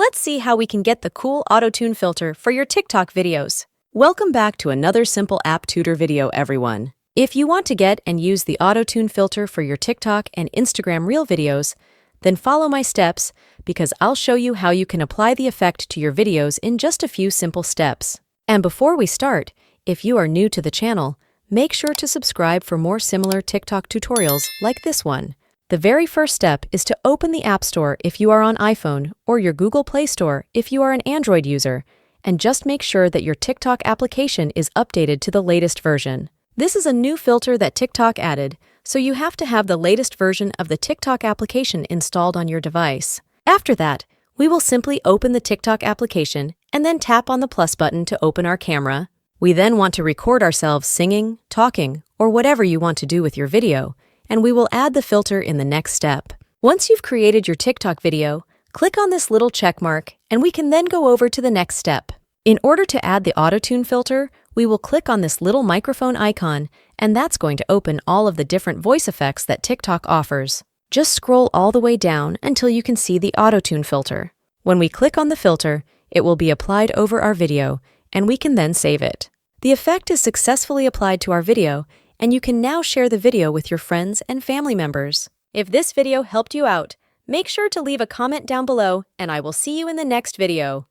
let's see how we can get the cool Autotune filter for your TikTok videos. Welcome back to another simple app tutor video, everyone. If you want to get and use the Autotune filter for your TikTok and Instagram Reel videos, then follow my steps because I'll show you how you can apply the effect to your videos in just a few simple steps. And before we start, if you are new to the channel, make sure to subscribe for more similar TikTok tutorials like this one. The very first step is to open the App Store if you are on iPhone or your Google Play Store if you are an Android user, and just make sure that your TikTok application is updated to the latest version. This is a new filter that TikTok added, so you have to have the latest version of the TikTok application installed on your device. After that, we will simply open the TikTok application and then tap on the plus button to open our camera. We then want to record ourselves singing, talking, or whatever you want to do with your video, and we will add the filter in the next step. Once you've created your TikTok video, click on this little check mark, and we can then go over to the next step. In order to add the Autotune filter, we will click on this little microphone icon, and that's going to open all of the different voice effects that TikTok offers. Just scroll all the way down until you can see the Autotune filter. When we click on the filter, it will be applied over our video, and we can then save it. The effect is successfully applied to our video, and you can now share the video with your friends and family members. If this video helped you out, make sure to leave a comment down below, and I will see you in the next video.